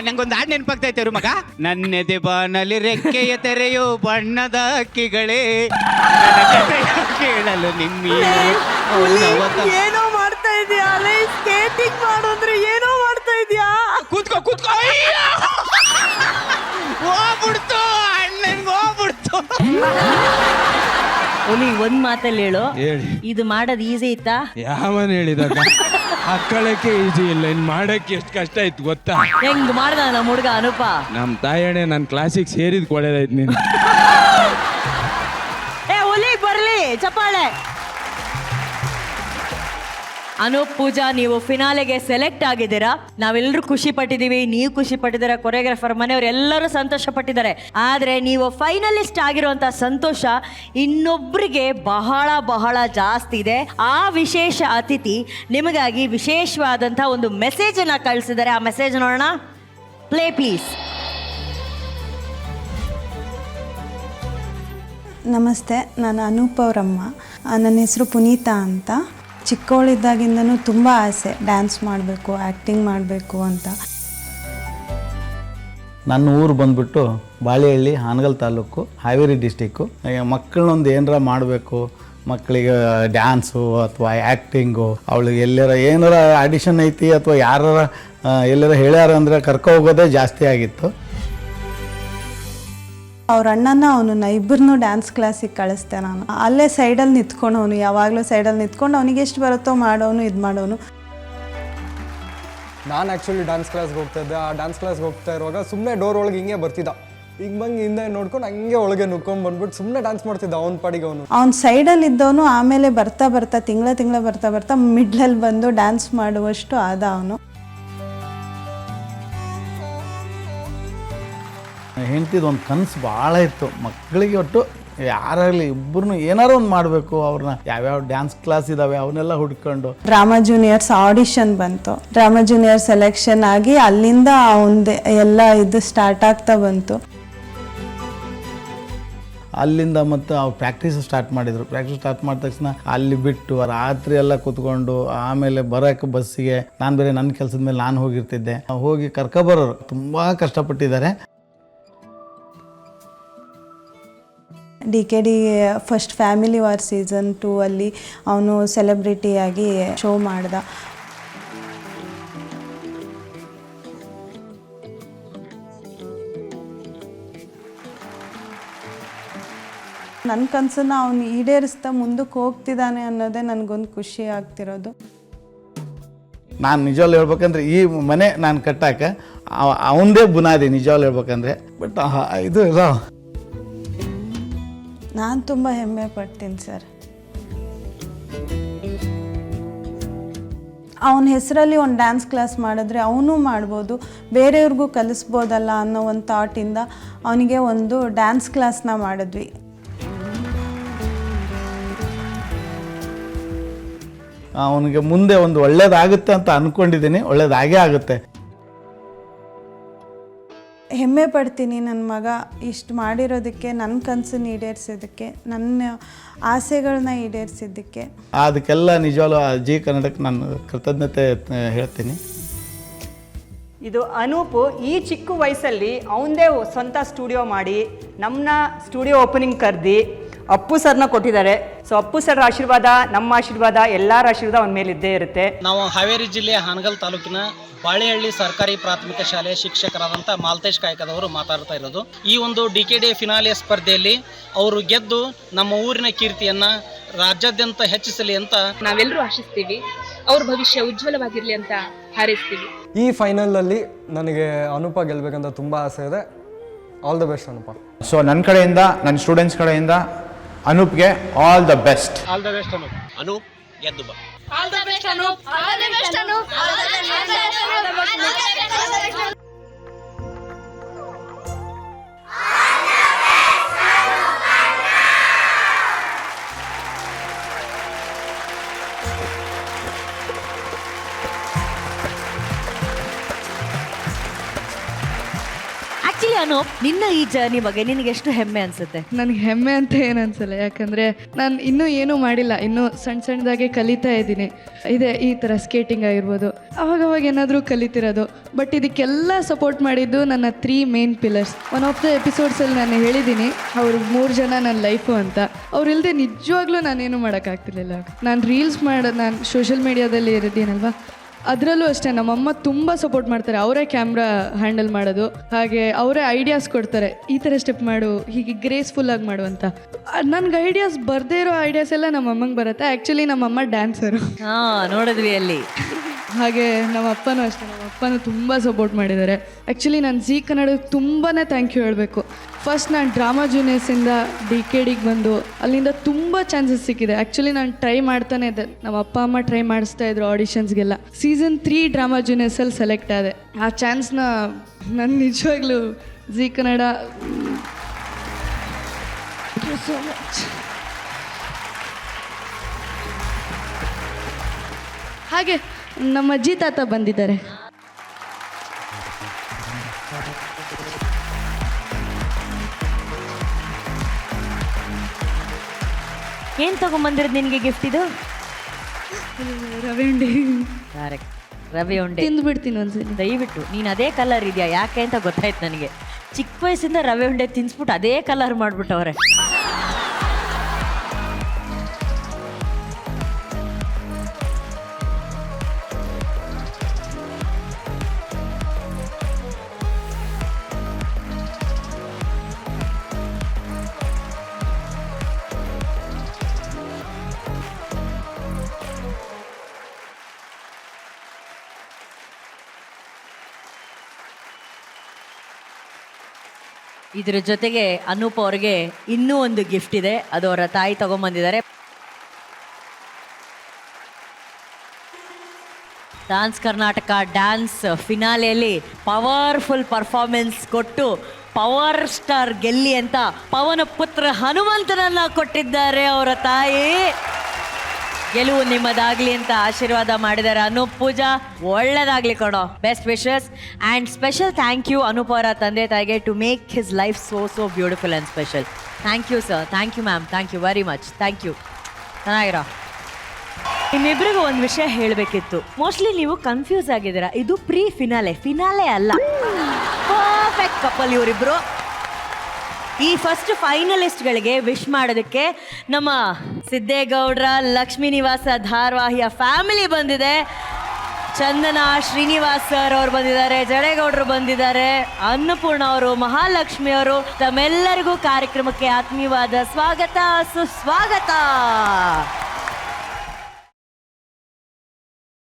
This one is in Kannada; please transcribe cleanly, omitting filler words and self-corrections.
ನಂಗೊಂದು ಹಾಡು ನೆನಪಾಗ್ತೈತೆ ಮಗ. ನನ್ನೆದೆ ಬಾನಲ್ಲಿ ರೆಕ್ಕೆಯ ತೆರೆಯೋ ಬಣ್ಣದ ಅಕ್ಕಿಗಳೇ ಕೇಳಲು ನಿಮ್ಮಿ. ಏನೋ ಮಾಡ್ತಾ ಇದೀಯಾ, ಸ್ಕೇಟಿಂಗ್ ಮಾಡೋದ್ರೆ ಏನೋ ಮಾಡ್ತಾ ಇದೀಯಾ. ಕೂತ್ಕೋ ಹೋಗ್ಬಿಡ್ತು ಅಣ್ಣನ್ಗೆ ಹೋಗ್ಬಿಡ್ತು. ಒಲಿ ಒಂದ್ ಮಾತಲ್ಲಿ ಹೇಳು, ಹೇಳಿ. ಇದು ಮಾಡೋದು ಈಸಿ ಇತ್ತಾ? ಯಾವನ್ ಹೇಳಿದಾಗ ಹಾಕೊಳ್ಳಕ್ಕೆ ಈಜಿ ಇಲ್ಲ, ಇನ್ ಮಾಡಕ್ಕೆ ಎಷ್ಟು ಕಷ್ಟ ಆಯ್ತು ಗೊತ್ತಾ? ಹೆಂಗ್ ಮಾಡ್ದ ನಮ್ಮ ಹುಡುಗ ಅನೂಪ. ನಮ್ ತಾಯಣೆ ನನ್ ಕ್ಲಾಸಿಗೆ ಸೇರಿದ್ ಕೊಳೆದಾಯ್ತು ನೀನು. ಒಲಿ ಬರ್ಲಿ ಚಪ್ಪಾಳೆ. ಅನೂಪ್, ಪೂಜಾ, ನೀವು ಫಿನಾಲೆಗೆ ಸೆಲೆಕ್ಟ್ ಆಗಿದ್ದೀರಾ. ನಾವೆಲ್ಲರೂ ಖುಷಿ ಪಟ್ಟಿದ್ದೀವಿ, ನೀವು ಖುಷಿ ಪಟ್ಟಿದ್ದೀರಾ, ಕೊರಿಯೋಗ್ರಾಫರ್ ಮನೆಯವರು ಎಲ್ಲರೂ ಸಂತೋಷ ಪಟ್ಟಿದ್ದಾರೆ. ಆದರೆ ನೀವು ಫೈನಲಿಸ್ಟ್ ಆಗಿರುವಂಥ ಸಂತೋಷ ಇನ್ನೊಬ್ಬರಿಗೆ ಬಹಳ ಬಹಳ ಜಾಸ್ತಿ ಇದೆ. ಆ ವಿಶೇಷ ಅತಿಥಿ ನಿಮಗಾಗಿ ವಿಶೇಷವಾದಂಥ ಒಂದು ಮೆಸೇಜನ್ನು ಕಳಿಸಿದ್ದಾರೆ. ಆ ಮೆಸೇಜ್ ನೋಡೋಣ. Play please. ನಮಸ್ತೆ, ನಾನು ಅನೂಪ್ ಅವರಮ್ಮ. ನನ್ನ ಹೆಸರು ಪುನೀತಾ ಅಂತ. ಚಿಕ್ಕವಳಿದ್ದಾಗಿಂದನೂ ತುಂಬ ಆಸೆ ಡ್ಯಾನ್ಸ್ ಮಾಡಬೇಕು, ಆ್ಯಕ್ಟಿಂಗ್ ಮಾಡಬೇಕು ಅಂತ. ನನ್ನ ಊರು ಬಂದ್ಬಿಟ್ಟು ಬಾಳೆಹಳ್ಳಿ, ಹಾನಗಲ್ ತಾಲೂಕು, ಹಾವೇರಿ ಡಿಸ್ಟಿಕ್ಕು. ಮಕ್ಕಳನ್ನೊಂದು ಏನಾರ ಮಾಡಬೇಕು, ಮಕ್ಕಳಿಗೆ ಡ್ಯಾನ್ಸು ಅಥವಾ ಆ್ಯಕ್ಟಿಂಗು, ಅವಳಿಗೆ ಏನಾರ ಆಡಿಷನ್ ಐತಿ ಅಥವಾ ಯಾರ ಎಲ್ಲಾರ ಹೇಳ್ಯಾರ ಅಂದರೆ ಕರ್ಕೊ ಹೋಗೋದೇ ಜಾಸ್ತಿ ಆಗಿತ್ತು. ಅವ್ರ ಅಣ್ಣನ ಅವನನ್ನ ಇಬ್ಬರನ್ನೂ ಡ್ಯಾನ್ಸ್ ಕ್ಲಾಸಿಗೆ ಕಳಿಸ್ದೆ ನಾನು. ಅಲ್ಲೇ ಸೈಡಲ್ಲಿ ನಿಂತ್ಕೊಂಡು, ಅವನು ಯಾವಾಗಲೂ ಸೈಡಲ್ಲಿ ನಿಂತ್ಕೊಂಡು ಅವನಿಗೆ ಎಷ್ಟು ಬರುತ್ತೋ ಮಾಡೋನು, ಇದು ಮಾಡೋನು. ನಾನು ಆ್ಯಕ್ಚುಲಿ ಡ್ಯಾನ್ಸ್ ಕ್ಲಾಸ್ಗೆ ಹೋಗ್ತಾ ಇದ್ದೆ. ಆ ಡ್ಯಾನ್ಸ್ ಕ್ಲಾಸ್ಗೆ ಹೋಗ್ತಾ ಇರುವಾಗ ಸುಮ್ಮನೆ ಡೋರ್ ಒಳಗೆ ಹಿಂಗೆ ಬರ್ತಿದ್ದ. ಈಗ ಬಂದು ಹಿಂದೆ ನೋಡ್ಕೊಂಡು ಹಂಗೆ ಒಳಗೆ ನುಕ್ಕೊಂಡು ಬಂದ್ಬಿಟ್ಟು ಸುಮ್ಮನೆ ಡ್ಯಾನ್ಸ್ ಮಾಡ್ತಿದ್ದ ಅವನ ಪಾಡಿಗೆ ಅವನು. ಅವ್ನು ಸೈಡಲ್ಲಿ ಇದ್ದವನು ಆಮೇಲೆ ಬರ್ತಾ ತಿಂಗಳ ಬರ್ತಾ ಮಿಡ್ಲಲ್ಲಿ ಬಂದು ಡ್ಯಾನ್ಸ್ ಮಾಡುವಷ್ಟು ಆದ ಅವನು. ಹೆಂಡ್ತಿದ್ದು ಒಂದು ಕನಸು ಭಾಳ ಇತ್ತು, ಮಕ್ಕಳಿಗೆ ಒಟ್ಟು ಯಾರಾಗಲಿ ಇಬ್ಬರನ್ನು ಏನಾರು ಒಂದು ಮಾಡಬೇಕು. ಅವ್ರನ್ನ ಯಾವ್ಯಾವ ಡ್ಯಾನ್ಸ್ ಕ್ಲಾಸ್ ಇದ್ದಾವೆ ಅವನ್ನೆಲ್ಲ ಹುಡ್ಕೊಂಡು ಡ್ರಾಮಾ ಜೂನಿಯರ್ಸ್ ಆಡಿಷನ್ ಬಂತು. ಡ್ರಾಮಾ ಜೂನಿಯರ್ ಸೆಲೆಕ್ಷನ್ ಆಗಿ ಅಲ್ಲಿಂದ ಅವನದೇ ಎಲ್ಲ ಇದು ಸ್ಟಾರ್ಟ್ ಆಗ್ತಾ ಬಂತು. ಅಲ್ಲಿಂದ ಮತ್ತು ಅವ್ರು ಪ್ರಾಕ್ಟೀಸ್ ಸ್ಟಾರ್ಟ್ ಮಾಡಿದರು. ಪ್ರಾಕ್ಟೀಸ್ ಸ್ಟಾರ್ಟ್ ಮಾಡಿದ ತಕ್ಷಣ ಅಲ್ಲಿ ಬಿಟ್ಟು ರಾತ್ರಿ ಎಲ್ಲ ಕೂತ್ಕೊಂಡು ಆಮೇಲೆ ಬರೋಕ್ಕೆ ಬಸ್ಸಿಗೆ ನಾನು ಬೇರೆ ನನ್ನ ಕೆಲಸದ ಮೇಲೆ ನಾನು ಹೋಗಿರ್ತಿದ್ದೆ. ಹೋಗಿ ಕರ್ಕೊಬರೋರು ತುಂಬ ಕಷ್ಟಪಟ್ಟಿದ್ದಾರೆ. DKD first family war season 2 ಅಲ್ಲಿ ಅವನು ಸೆಲೆಬ್ರಿಟಿಯಾಗಿ ಶೋ ಮಾಡ್ದ. ನನ್ನ ಕನಸನ್ನು ಅವನು ಈಡೇರಿಸ್ತಾ ಮುಂದಕ್ಕೆ ಹೋಗ್ತಿದ್ದಾನೆ ಅನ್ನೋದೇ ನನಗೊಂದು ಖುಷಿ ಆಗ್ತಿರೋದು. ನಾನು ನಿಜವಾಗ್ಲು ಹೇಳ್ಬೇಕಂದ್ರೆ ಈ ಮನೆ ನಾನು ಕಟ್ಟಾಕ ಅವನದೇ ಬುನಾದಿ ನಿಜವಾಗ್ಲು ಹೇಳ್ಬೇಕಂದ್ರೆ. ಬಟ್ ಇದು ಇಲ್ಲ, ನಾನು ತುಂಬ ಹೆಮ್ಮೆ ಪಡ್ತೀನಿ ಸರ್. ಅವನ ಹೆಸರಲ್ಲಿ ಒಂದು ಡ್ಯಾನ್ಸ್ ಕ್ಲಾಸ್ ಮಾಡಿದ್ರೆ ಅವನು ಮಾಡ್ಬೋದು, ಬೇರೆಯವ್ರಿಗೂ ಕಲಿಸ್ಬೋದಲ್ಲ ಅನ್ನೋ ಒಂದು ಥಾಟಿಂದ ಅವನಿಗೆ ಒಂದು ಡ್ಯಾನ್ಸ್ ಕ್ಲಾಸ್ನ ಮಾಡಿದ್ವಿ. ಅವನಿಗೆ ಮುಂದೆ ಒಂದು ಒಳ್ಳೇದಾಗುತ್ತೆ ಅಂತ ಅಂದ್ಕೊಂಡಿದ್ದೀನಿ, ಒಳ್ಳೇದಾಗೇ ಆಗುತ್ತೆ. ಹೆಮ್ಮೆ ಪಡ್ತೀನಿ ನನ್ನ ಮಗ ಇಷ್ಟು ಮಾಡಿರೋದಕ್ಕೆ, ನನ್ನ ಕನಸನ್ನು ಈಡೇರಿಸೋದಕ್ಕೆ, ನನ್ನ ಆಸೆಗಳನ್ನ ಈಡೇರಿಸಿದ್ದಕ್ಕೆ. ಅದಕ್ಕೆಲ್ಲ ನಿಜವಾಗ್ಲೂ ಜಿ ಕನ್ನಡಕ್ಕೆ ನಾನು ಕೃತಜ್ಞತೆ ಹೇಳ್ತೀನಿ. ಇದು ಅನೂಪ್ ಈ ಚಿಕ್ಕ ವಯಸ್ಸಲ್ಲಿ ಅವನದೇ ಸ್ವಂತ ಸ್ಟುಡಿಯೋ ಮಾಡಿ ನಮ್ಮನ್ನ ಸ್ಟುಡಿಯೋ ಓಪನಿಂಗ್ ಕರೆದು ಅಪ್ಪು ಸರ್ನ ಕೊಟ್ಟಿದ್ದಾರೆ. ಸೊ ಅಪ್ಪು ಸರ್ ಆಶೀರ್ವಾದ, ನಮ್ಮ ಆಶೀರ್ವಾದ, ಎಲ್ಲರ ಆಶೀರ್ವಾದ ಅವನ ಮೇಲೆ ಇದ್ದೇ ಇರುತ್ತೆ. ನಾವು ಹಾವೇರಿ ಜಿಲ್ಲೆಯ ಹಾನಗಲ್ ತಾಲೂಕಿನ ಬಾಳೆಹಳ್ಳಿ ಸರ್ಕಾರಿ ಪ್ರಾಥಮಿಕ ಶಾಲೆಯ ಶಿಕ್ಷಕರಾದಂಥ ಮಾಲ್ತೇಶ್ ಕಾಯ್ಕದವರು ಮಾತಾಡ್ತಾ ಇರೋದು. ಈ ಒಂದು DKD ಫಿನಾಲೆ ಸ್ಪರ್ಧೆಯಲ್ಲಿ ಅವರು ಗೆದ್ದು ನಮ್ಮ ಊರಿನ ಕೀರ್ತಿಯನ್ನ ರಾಜ್ಯಾದ್ಯಂತ ಹೆಚ್ಚಿಸಲಿ ಅಂತ ನಾವೆಲ್ಲರೂ ಆಶಿಸ್ತೀವಿ. ಅವ್ರ ಭವಿಷ್ಯ ಉಜ್ವಲವಾಗಿರ್ಲಿ ಅಂತ ಹಾರೈಸ್ತೀವಿ. ಈ ಫೈನಲಲ್ಲಿ ನನಗೆ ಅನೂಪ ಗೆಲ್ಬೇಕಂತ ತುಂಬ ಆಸೆ ಇದೆ. All the best Anoop. So ನನ್ನ ಕಡೆಯಿಂದ, ನನ್ನ ಸ್ಟೂಡೆಂಟ್ಸ್ ಕಡೆಯಿಂದ ಅನೂಪ್ಗೆ all the best. All the best Anoop. Anoop ಗೆದ್ದು ಬಾ. All the best Anoop. All the best Anoop. All the best. Anoop, ನಿನ್ನ ಈ ಜರ್ನಿ ಬಗ್ಗೆ ನಿನಗೆ ಎಷ್ಟು ಹೆಮ್ಮೆ ಅನ್ಸುತ್ತೆ? ನನಗೆ ಹೆಮ್ಮೆ ಅಂತ ಏನು ಅನ್ಸಲ್ಲ, ಯಾಕಂದರೆ ನಾನು ಇನ್ನೂ ಏನೂ ಮಾಡಿಲ್ಲ, ಇನ್ನೂ ಸಣ್ಣದಾಗೆ ಕಲಿತಾ ಇದ್ದೀನಿ. ಇದೆ ಈ ಥರ ಸ್ಕೇಟಿಂಗ್ ಆಗಿರ್ಬೋದು, ಅವಾಗವಾಗ ಏನಾದರೂ ಕಲಿತಿರೋದು. ಬಟ್ ಇದಕ್ಕೆಲ್ಲ ಸಪೋರ್ಟ್ ಮಾಡಿದ್ದು ನನ್ನ 3 main pillars. One of the ಎಪಿಸೋಡ್ಸಲ್ಲಿ ನಾನು ಹೇಳಿದ್ದೀನಿ ಅವ್ರು 3 ಜನ ನನ್ನ ಲೈಫು ಅಂತ. ಅವ್ರಿಲ್ಲದೆ ನಿಜವಾಗ್ಲೂ ನಾನೇನು ಮಾಡೋಕ್ಕಾಗ್ತಿರ್ಲಿಲ್ಲ. ನಾನು ರೀಲ್ಸ್ ನಾನು ಸೋಷಿಯಲ್ ಮೀಡಿಯಾದಲ್ಲಿ ಇರೋದೇನಲ್ವಾ, ಅದರಲ್ಲೂ ಅಷ್ಟೇ ನಮ್ಮಮ್ಮ ತುಂಬ ಸಪೋರ್ಟ್ ಮಾಡ್ತಾರೆ. ಅವರೇ ಕ್ಯಾಮ್ರಾ ಹ್ಯಾಂಡಲ್ ಮಾಡೋದು, ಹಾಗೆ ಅವರೇ ಐಡಿಯಾಸ್ ಕೊಡ್ತಾರೆ, ಈ ಥರ ಸ್ಟೆಪ್ ಮಾಡು, ಹೀಗೆ ಗ್ರೇಸ್ಫುಲ್ಲಾಗಿ ಮಾಡು ಅಂತ. ನನಗೆ ಐಡಿಯಾಸ್ ಬರದೇ ಇರೋ ಐಡಿಯಾಸ್ ಎಲ್ಲ ನಮ್ಮ ಅಮ್ಮಂಗೆ ಬರುತ್ತೆ. ಆ್ಯಕ್ಚುಲಿ ನಮ್ಮಮ್ಮ ಡ್ಯಾನ್ಸರು. ನೋಡಿದ್ವಿ ಅಲ್ಲಿ. ಹಾಗೆ ನಮ್ಮ ಅಪ್ಪನೂ ಅಷ್ಟೇ, ನಮ್ಮ ಅಪ್ಪನೂ ತುಂಬ ಸಪೋರ್ಟ್ ಮಾಡಿದ್ದಾರೆ. ಆ್ಯಕ್ಚುಲಿ ನಾನು ಜೀ ಕನ್ನಡಕ್ಕೆ ತುಂಬಾ ಥ್ಯಾಂಕ್ ಯು ಹೇಳಬೇಕು. ಫಸ್ಟ್ ನಾನು ಡ್ರಾಮಾ ಜೂನಿಯರ್ಸಿಂದ DKDಗೆ ಬಂದು ಅಲ್ಲಿಂದ ತುಂಬ ಚಾನ್ಸಸ್ ಸಿಕ್ಕಿದೆ. ಆ್ಯಕ್ಚುಲಿ ನಾನು ಟ್ರೈ ಮಾಡ್ತಾನೆ ಇದ್ದೆ, ನಮ್ಮ ಅಪ್ಪ ಅಮ್ಮ ಟ್ರೈ ಮಾಡಿಸ್ತಾ ಇದ್ರು ಆಡಿಷನ್ಸ್ಗೆಲ್ಲ. ಸೀಸನ್ 3 ಡ್ರಾಮಾ ಜೂನಿಯರ್ಸಲ್ಲಿ ಸೆಲೆಕ್ಟ್ ಆದೆ. ಆ ಚಾನ್ಸ್ನ ನಾನು ನಿಜವಾಗ್ಲೂ ಜೀ ಕನ್ನಡ ಸೋ ಮಚ್. ಹಾಗೆ ನಮ್ಮ ಅಜ್ಜಿ ತಾತ ಬಂದಿದ್ದಾರೆ. ಏನ್ ತಗೊಂಬಂದಿರೋದು ನಿನ್ಗೆ ಗಿಫ್ಟ್ ಇದು? ರವೆ ಉಂಡೆ. ಕರೆಕ್ಟ್, ರವೆ ಉಂಡೆ ತಿಂದ್ಬಿಡ್ತೀನಿ ಒಂದ್ಸಲಿ. ದಯವಿಟ್ಟು ನೀನು ಅದೇ ಕಲರ್ ಇದೆಯಾ ಯಾಕೆ ಅಂತ ಗೊತ್ತಾಯ್ತು ನನಗೆ. ಚಿಕ್ಕ ವಯಸ್ಸಿಂದ ರವೆ ಉಂಡೆ ತಿನ್ಸ್ಬಿಟ್ಟು ಅದೇ ಕಲರ್ ಮಾಡ್ಬಿಟ್ಟವ್ರೆ. ಇದ್ರ ಜೊತೆಗೆ ಅನೂಪ್ ಅವ್ರಿಗೆ ಇನ್ನೂ ಒಂದು ಗಿಫ್ಟ್ ಇದೆ, ಅದು ಅವರ ತಾಯಿ ತಗೊಂಬಂದಿದ್ದಾರೆ. ಡಾನ್ಸ್ ಕರ್ನಾಟಕ ಡ್ಯಾನ್ಸ್ ಫಿನಾಲೆಯಲ್ಲಿ ಪವರ್ಫುಲ್ ಪರ್ಫಾರ್ಮೆನ್ಸ್ ಕೊಟ್ಟು ಪವರ್ ಸ್ಟಾರ್ ಗೆಲ್ಲಿ ಅಂತ ಪವನ ಪುತ್ರ ಹನುಮಂತನನ್ನ ಕೊಟ್ಟಿದ್ದಾರೆ ಅವರ ತಾಯಿ. ಗೆಲುವು ನಿಮ್ಮದಾಗ್ಲಿ ಅಂತ ಆಶೀರ್ವಾದ ಮಾಡಿದ್ದಾರೆ. ಅನೂಪ್ ಪೂಜಾ, ಒಳ್ಳೇದಾಗ್ಲಿ ಕೊಡೋ, best wishes and special thank you Anup ಅವರ ತಂದೆ ತಾಯಿಗೆ to make his life so beautiful and special. Thank you sir, thank you ma'am, thank you very much, thank you. ಚೆನ್ನಾಗಿರೋ. ನಿಮ್ಮಿಬ್ರಿಗೂ ಒಂದು ವಿಷಯ ಹೇಳಬೇಕಿತ್ತು. ಮೋಸ್ಟ್ಲಿ ನೀವು ಕನ್ಫ್ಯೂಸ್ ಆಗಿದ್ದೀರಾ, ಇದು ಫಿನಾಲೆ ಅಲ್ಲ, ಪರ್ಫೆಕ್ಟ್ ಕಪಲ್ ಇವರಿಬ್ರು. ಈ ಫಸ್ಟ್ ಫೈನಲಿಸ್ಟ್ಗಳಿಗೆ ವಿಶ್ ಮಾಡೋದಕ್ಕೆ ನಮ್ಮ ಸಿದ್ದೇಗೌಡ್ರ ಲಕ್ಷ್ಮೀ ನಿವಾಸ ಧಾರಾವಾಹಿಯ ಫ್ಯಾಮಿಲಿ ಬಂದಿದೆ. ಚಂದನ ಶ್ರೀನಿವಾಸ್ ಸರ್ ಅವರು ಬಂದಿದ್ದಾರೆ, ಜಡೇಗೌಡರು ಬಂದಿದ್ದಾರೆ, ಅನ್ನಪೂರ್ಣ ಅವರು, ಮಹಾಲಕ್ಷ್ಮಿ ಅವರು. ತಮ್ಮೆಲ್ಲರಿಗೂ ಕಾರ್ಯಕ್ರಮಕ್ಕೆ ಆತ್ಮೀಯವಾದ ಸ್ವಾಗತ ಸುಸ್ವಾಗತ.